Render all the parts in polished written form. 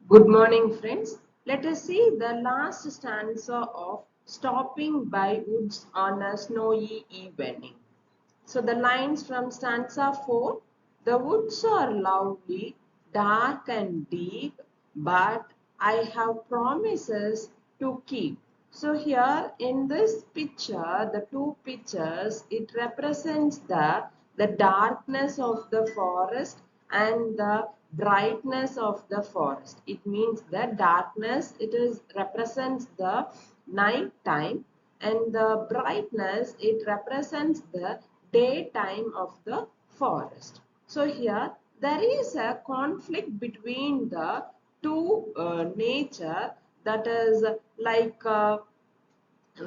Good morning, friends. Let us see the last stanza of Stopping by Woods on a Snowy Evening. So, the lines from stanza 4. The woods are lovely, dark and deep, but I have promises to keep. So, here in this picture, the two pictures, it represents the darkness of the forest and the brightness of the forest. It means the darkness, it is represents the night time, and the brightness, it represents the daytime of the forest. So here there is a conflict between the two nature, that is like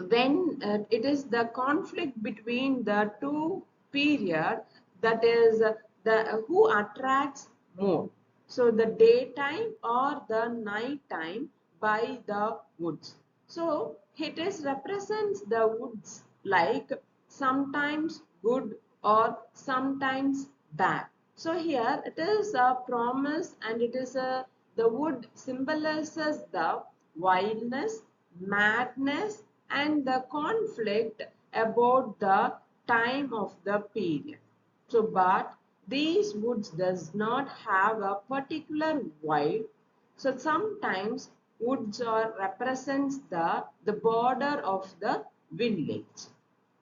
when it is the conflict between the two period, that is the who attracts more, so the daytime or the night time by the woods. So it is represents the woods like sometimes good or sometimes bad. So here it is a promise, and it is a the wood symbolizes the wildness, madness, and the conflict about the time of the period. So, but these woods does not have a particular wild. So sometimes woods are represents the border of the village.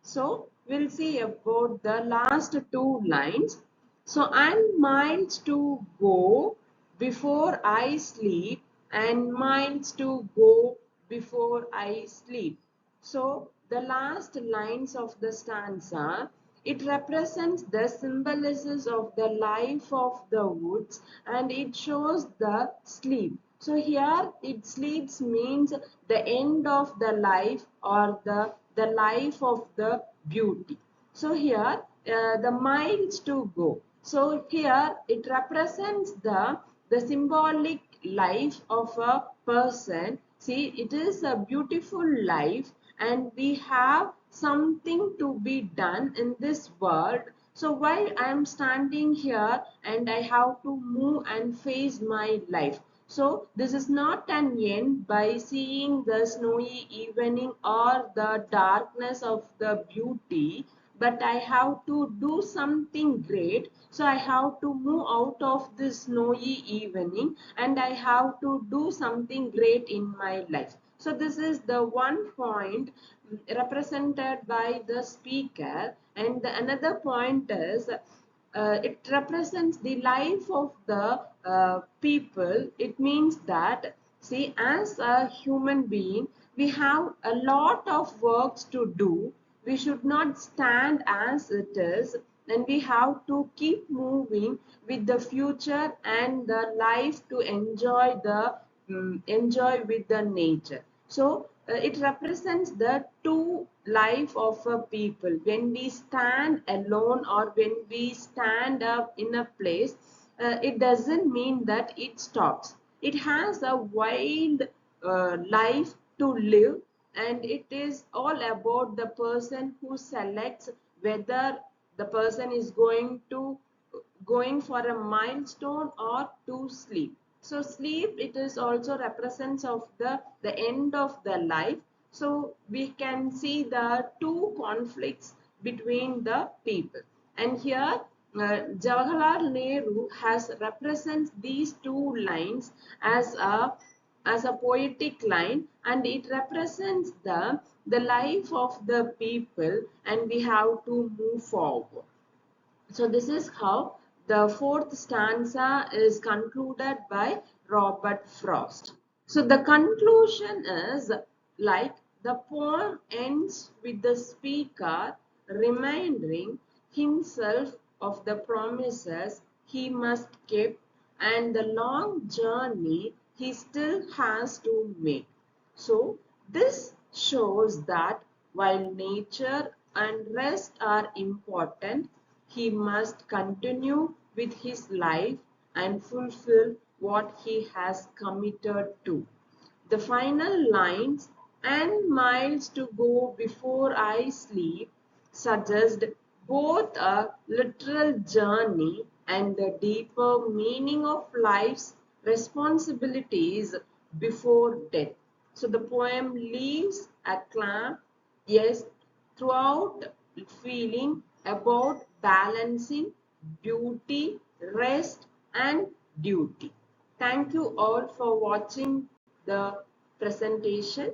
So we'll see about the last two lines. So and miles to go before I sleep, and miles to go before I sleep. So the last lines of the stanza, it represents the symbolisms of the life of the woods, and it shows the sleep. So here it sleeps means the end of the life, or the life of the beauty. So here the miles to go. So here it represents the symbolic life of a person. See, it is a beautiful life, and we have something to be done in this world. So while I am standing here and I have to move and face my life, so this is not an end by seeing the snowy evening or the darkness of the beauty, but I have to do something great. So I have to move out of this snowy evening, and I have to do something great in my life. So this is the one point represented by the speaker, and the another point is it represents the life of the people. It means that, see, as a human being, we have a lot of works to do. We should not stand as it is, and we have to keep moving with the future and the life to enjoy the enjoy with the nature. So it represents the two life of a people. When we stand alone or when we stand up in a place, it doesn't mean that it stops. It has a wild life to live, and it is all about the person who selects whether the person is going for a milestone or to sleep. So sleep, it is also represents of the end of the life. So we can see the two conflicts between the people. And here Jawaharlal Nehru has represents these two lines as a poetic line, and it represents the life of the people, and we have to move forward. So this is how the fourth stanza is concluded by Robert Frost. So the conclusion is like the poem ends with the speaker reminding himself of the promises he must keep and the long journey he still has to make. So this shows that while nature and rest are important, he must continue with his life and fulfill what he has committed to. The final lines, and miles to go before I sleep, suggest both a literal journey and the deeper meaning of life's responsibilities before death. So the poem leaves a clamp, yes, throughout feeling about balancing duty, rest, and duty. Thank you all for watching the presentation.